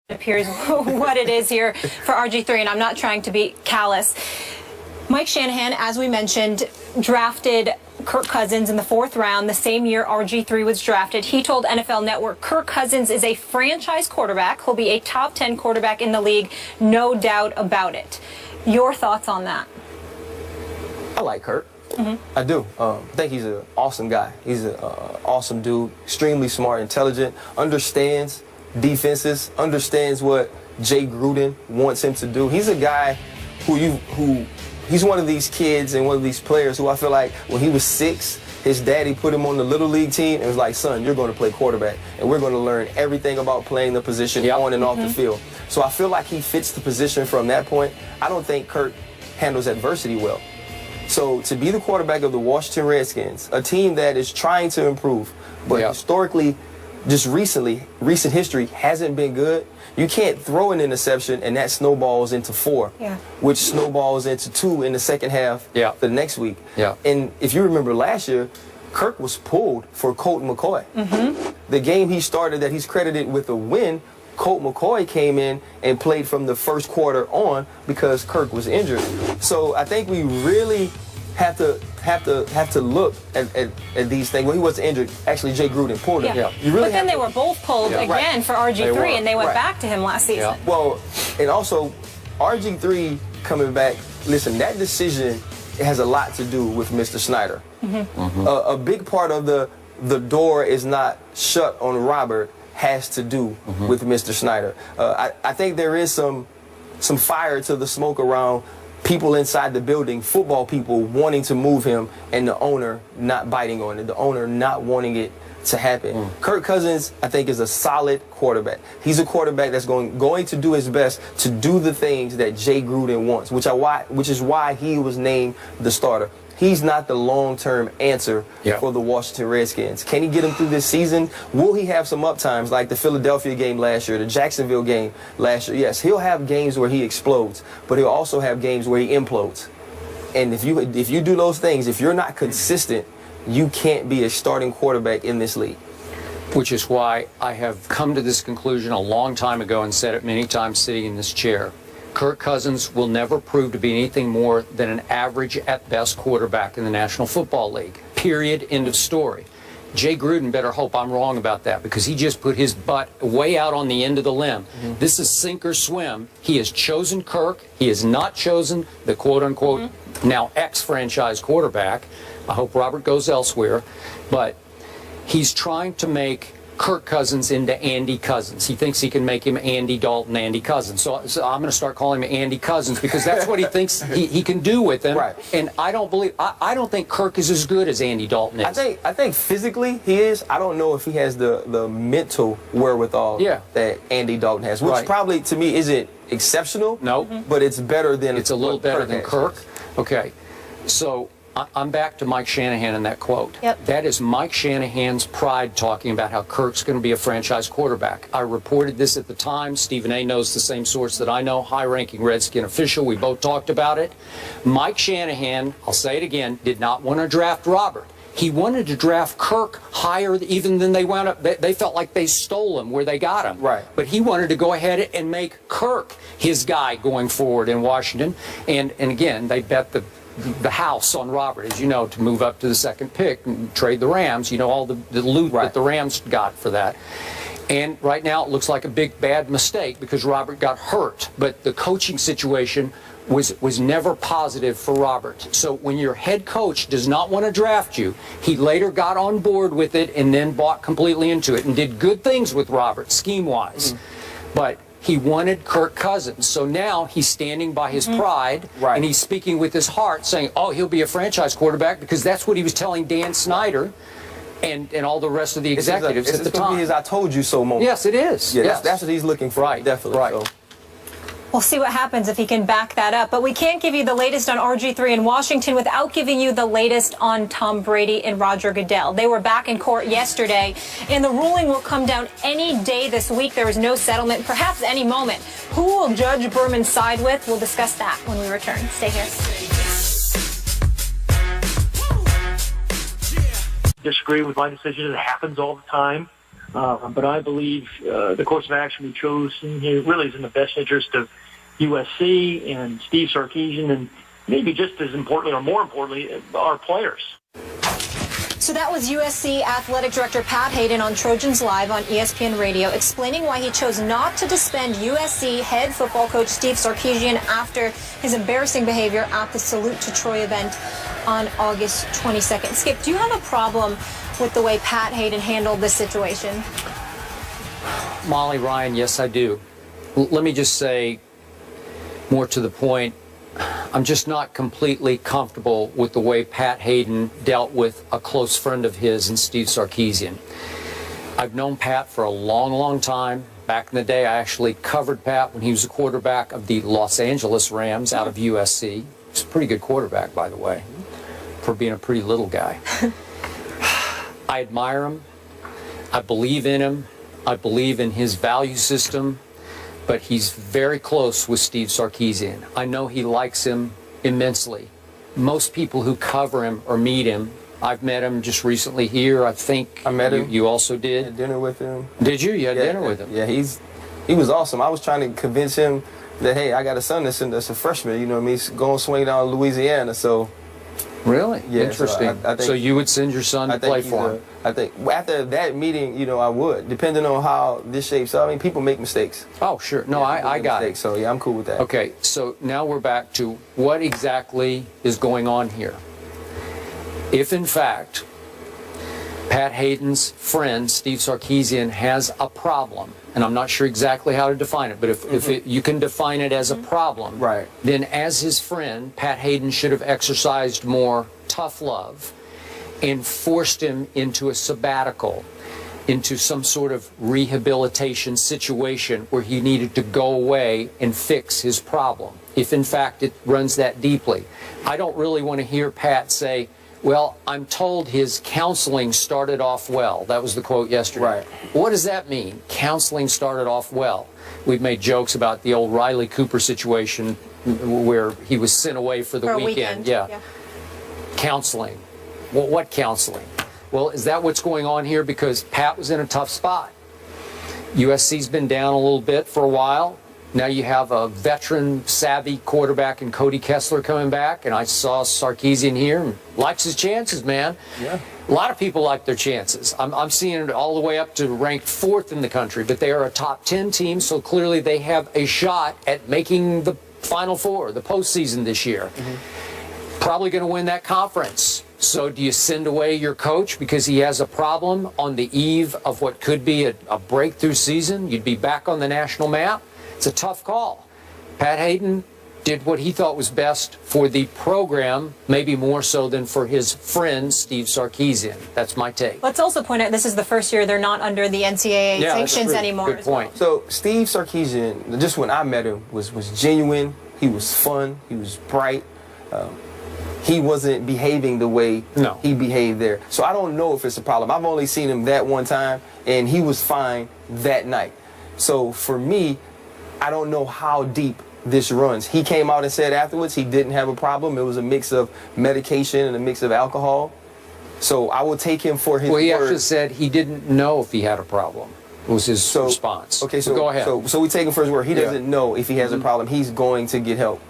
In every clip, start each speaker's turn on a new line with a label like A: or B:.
A: appears what it is here for RG3, and I'm not trying to be callous. Mike Shanahan, as we mentioned, drafted Kirk Cousins in the 4th round, the same year RG3 was drafted. He told NFL Network Kirk Cousins is a franchise quarterback. He'll be a top 10 quarterback in the league, no doubt about it. Your thoughts on that?
B: I like Kirk. I do. I think he's an awesome guy. He's an awesome dude, extremely smart, intelligent, understands defenses, understands what Jay Gruden wants him to do. He's a guy he's one of these kids and one of these players who I feel like when he was 6, his daddy put him on the little league team and was like, son, you're going to play quarterback, and we're going to learn everything about playing the position on and off the field. So I feel like he fits the position from that point. I don't think Kirk handles adversity well. So to be the quarterback of the Washington Redskins, a team that is trying to improve, but historically, just recent history hasn't been good. You can't throw an interception and that snowballs into 4, which snowballs into 2 in the second half the next week. And if you remember last year, Kirk was pulled for Colt McCoy. The game he started that he's credited with a win, Colt McCoy came in and played from the first quarter on because Kirk was injured. So I think we really have to look at these things. Well, he wasn't injured. Actually, Jay Gruden pulled him. You really
A: but then they were both pulled again for RG3, and they went back to him last season.
B: Well, and also, RG3 coming back, listen, that decision has a lot to do with Mr. Snyder. A big part of the door is not shut on Robert has to do with Mr. Snyder. I think there is some fire to the smoke around people inside the building, football people wanting to move him, and the owner not biting on it, the owner not wanting it to happen. Kirk Cousins, I think, is a solid quarterback. He's a quarterback that's going to do his best to do the things that Jay Gruden wants, which is why he was named the starter. He's not the long-term answer for the Washington Redskins. Can he get him through this season? Will he have some up times like the Philadelphia game last year, the Jacksonville game last year? Yes, he'll have games where he explodes, but he'll also have games where he implodes. And if you do those things, if you're not consistent, you can't be a starting quarterback in this league.
C: Which is why I have come to this conclusion a long time ago and said it many times sitting in this chair. Kirk Cousins will never prove to be anything more than an average at best quarterback in the National Football League. Period. End of story. Jay Gruden better hope I'm wrong about that, because he just put his butt way out on the end of the limb. This is sink or swim. He has chosen Kirk. He has not chosen the quote-unquote now ex-franchise quarterback. I hope Robert goes elsewhere. But he's trying to make Kirk Cousins into Andy Cousins. He thinks he can make him Andy Dalton, Andy Cousins. So I'm going to start calling him Andy Cousins because that's what he thinks he can do with him. And I don't think Kirk is as good as Andy Dalton is.
B: I think physically he is. I don't know if he has the mental wherewithal that Andy Dalton has, which probably to me isn't exceptional.
C: No,
B: but it's better than
C: it's a little better than Kirk. Okay, so I'm back to Mike Shanahan and that quote. That is Mike Shanahan's pride talking about how Kirk's going to be a franchise quarterback. I reported this at the time. Stephen A. knows the same source that I know, high-ranking Redskin official. We both talked about it. Mike Shanahan, I'll say it again, did not want to draft Robert. He wanted to draft Kirk higher even than they wound up. They felt like they stole him where they got him. But he wanted to go ahead and make Kirk his guy going forward in Washington. And again, they bet the house on Robert, as you know, to move up to the 2nd pick and trade the Rams. You know, all the loot that the Rams got for that. And right now it looks like a big bad mistake because Robert got hurt. But the coaching situation was never positive for Robert. So when your head coach does not want to draft you, he later got on board with it and then bought completely into it and did good things with Robert scheme-wise. But he wanted Kirk Cousins. So now he's standing by his pride, and he's speaking with his heart, saying, oh, he'll be a franchise quarterback, because that's what he was telling Dan Snyder and all the rest of the executives at the time.
B: It's going to be his I told you so moment.
C: Yes, it is.
B: Yeah, that's what he's looking for. Definitely. So.
A: We'll see what happens if he can back that up. But we can't give you the latest on RG3 in Washington without giving you the latest on Tom Brady and Roger Goodell. They were back in court yesterday, and the ruling will come down any day this week. There is no settlement, perhaps any moment. Who will Judge Berman side with? We'll discuss that when we return. Stay here.
D: Disagree with my decision. It happens all the time. But I believe the course of action we chose really is in the best interest of USC and Steve Sarkisian, and maybe just as importantly or more importantly, our players.
A: So that was USC Athletic Director Pat Hayden on Trojans Live on ESPN Radio, explaining why he chose not to disband USC head football coach Steve Sarkisian after his embarrassing behavior at the Salute to Troy event on August 22nd. Skip, do you have a problem with the way Pat Hayden handled this situation?
C: Molly, Ryan, yes, I do. Let me just say, more to the point, I'm just not completely comfortable with the way Pat Hayden dealt with a close friend of his and Steve Sarkisian. I've known Pat for a long, long time. Back in the day, I actually covered Pat when he was a quarterback of the Los Angeles Rams out of USC. He's a pretty good quarterback, by the way, for being a pretty little guy. I admire him. I believe in him. I believe in his value system. But he's very close with Steve Sarkisian. I know he likes him immensely. Most people who cover him or meet him, I've met him just recently here. I think
B: I met him.
C: You also did?
B: I had dinner with him.
C: Did you? You had dinner with him?
B: Yeah, he was awesome. I was trying to convince him that, hey, I got a son that's a freshman, you know what I mean, going to swing down Louisiana, so.
C: Really?
B: Yeah,
C: interesting.
B: So, I think,
C: so you would send your son to play for him?
B: I think after that meeting, you know, I would, depending on how this shapes up. I mean, people make mistakes.
C: Oh, sure. No,
B: yeah,
C: I got it.
B: So, yeah, I'm cool with that.
C: Okay, so now we're back to what exactly is going on here. If, in fact, Pat Hayden's friend, Steve Sarkisian, has a problem, and I'm not sure exactly how to define it, but if you can define it as a problem,
B: right,
C: then as his friend, Pat Hayden should have exercised more tough love and forced him into a sabbatical, into some sort of rehabilitation situation where he needed to go away and fix his problem, if in fact it runs that deeply. I don't really want to hear Pat say, well, I'm told his counseling started off well. That was the quote yesterday.
B: Right.
C: What does that mean? Counseling started off well. We've made jokes about the old Riley Cooper situation where he was sent away for the weekend. Yeah. Counseling. Well, what counseling? Well, is that what's going on here? Because Pat was in a tough spot. USC's been down a little bit for a while. Now you have a veteran, savvy quarterback in Cody Kessler coming back, and I saw Sarkisian here and likes his chances, man.
B: Yeah.
C: A lot of people like their chances. I'm seeing it all the way up to ranked 4th in the country, but they are a top 10 team, so clearly they have a shot at making the Final Four, the postseason this year. Probably going to win that conference. So do you send away your coach because he has a problem on the eve of what could be a breakthrough season? You'd be back on the national map. It's a tough call. Pat Hayden did what he thought was best for the program, maybe more so than for his friend, Steve Sarkisian. That's my take.
A: Let's also point out this is the first year they're not under the NCAA sanctions anymore.
C: Good point.
B: So Steve Sarkisian, just when I met him, was genuine. He was fun. He was bright. He wasn't behaving the way he behaved there. So I don't know if it's a problem. I've only seen him that one time, and he was fine that night. So for me, I don't know how deep this runs. He came out and said afterwards he didn't have a problem. It was a mix of medication and a mix of alcohol. So I will take him for his word.
C: Well, he actually said he didn't know if he had a problem. Was his response.
B: Okay, so
C: go ahead.
B: So we take him for his word. He doesn't know if he has a problem. He's going to get help.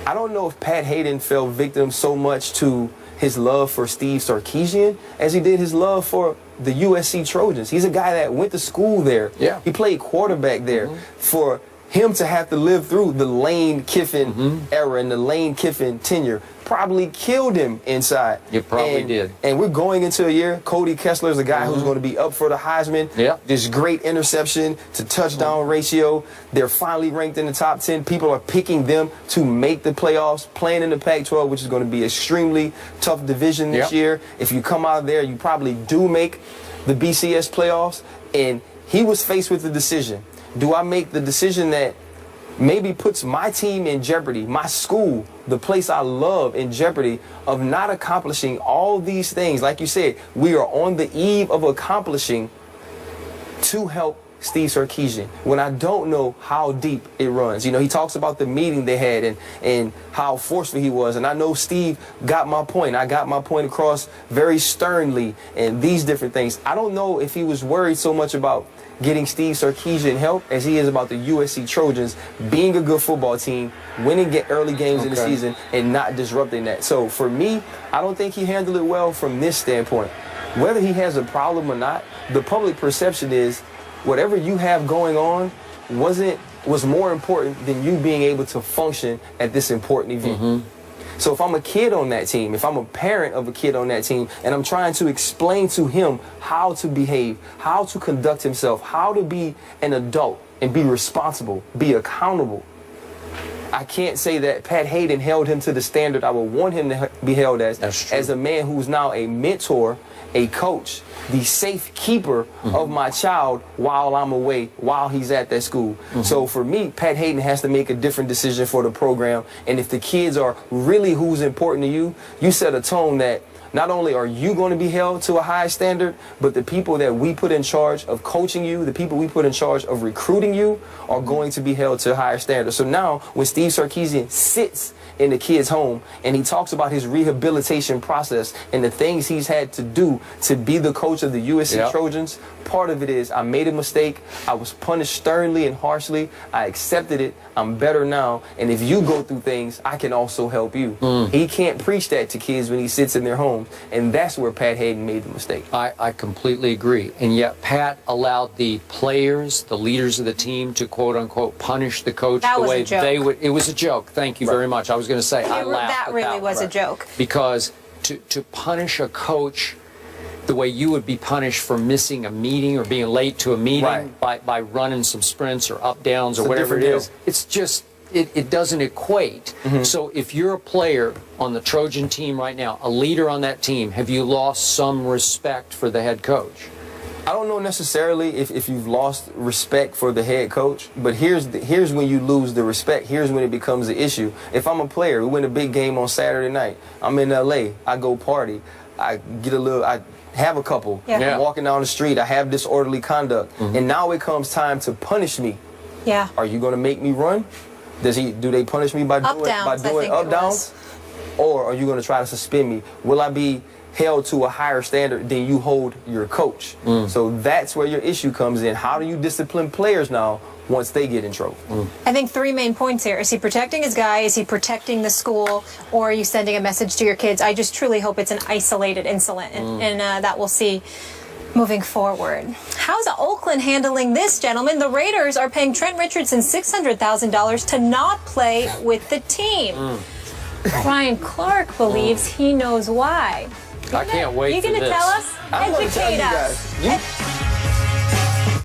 B: I don't know if Pat Hayden fell victim so much to his love for Steve Sarkisian as he did his love for the USC Trojans. He's a guy that went to school there.
C: Yeah.
B: He played quarterback there. For him to have to live through the Lane Kiffin era and the Lane Kiffin tenure probably killed him inside.
C: It probably did.
B: And we're going into a year, Cody Kessler is a guy who's going to be up for the Heisman.
C: Yeah.
B: This great interception to touchdown ratio. They're finally ranked in the top 10. People are picking them to make the playoffs, playing in the Pac-12, which is going to be extremely tough division this year. If you come out of there, you probably do make the BCS playoffs. And he was faced with the decision. Do I make the decision that maybe puts my team in jeopardy, my school, the place I love, in jeopardy of not accomplishing all these things? Like you said, we are on the eve of accomplishing to help Steve Sarkisian, when I don't know how deep it runs. You know, he talks about the meeting they had and how forceful he was. And I know Steve got my point. I got my point across very sternly and these different things. I don't know if he was worried so much about getting Steve Sarkisian help as he is about the USC Trojans being a good football team, winning early games in the season, and not disrupting that. So for me, I don't think he handled it well from this standpoint. Whether he has a problem or not, the public perception is whatever you have going on was more important than you being able to function at this important event. So if I'm a kid on that team, if I'm a parent of a kid on that team, and I'm trying to explain to him how to behave, how to conduct himself, how to be an adult and be responsible, be accountable, I can't say that Pat Hayden held him to the standard I would want him to be held as a man who's now a mentor, a coach, the safe keeper of my child while I'm away, while he's at that school. So for me, Pat Hayden has to make a different decision for the program. And if the kids are really who's important to you, you set a tone that not only are you going to be held to a high standard, but the people that we put in charge of coaching you, the people we put in charge of recruiting you are going to be held to a higher standard. So now when Steve Sarkisian sits in the kid's home and he talks about his rehabilitation process and the things he's had to do to be the coach of the USC Trojans, part of it is I made a mistake. I was punished sternly and harshly. I accepted it. I'm better now. And if you go through things, I can also help you. He can't preach that to kids when he sits in their homes. And that's where Pat Hayden made the mistake.
C: I completely agree. And yet Pat allowed the players, the leaders of the team, to quote unquote punish the coach the way they would. It was a joke. Thank you very much. I was going to say I laughed.
A: That really was a joke.
C: Because to punish a coach the way you would be punished for missing a meeting or being late to a meeting by running some sprints or up downs or whatever it is, it's just it doesn't equate. So if you're a player on the Trojan team right now, a leader on that team, have you lost some respect for the head coach?
B: I don't know necessarily if you've lost respect for the head coach, but here's when you lose the respect. Here's when it becomes an issue. If I'm a player, we win a big game on Saturday night. I'm in LA. I go party. I have a couple. I'm walking down the street. I have disorderly conduct. And now it comes time to punish me. Are you going to make me run? Do they punish me by doing up downs? Or are you going to try to suspend me? Will I be held to a higher standard than you hold your coach? So that's where your issue comes in. How do you discipline players now once they get in trouble?
A: I think three main points here. Is he protecting his guy? Is he protecting the school? Or are you sending a message to your kids? I just truly hope it's an isolated incident, and that we'll see moving forward. How's Oakland handling this, gentlemen? The Raiders are paying Trent Richardson $600,000 to not play with the team. Ryan Clark believes he knows why.
C: I can't wait for this.
A: You going to tell us? Educate us.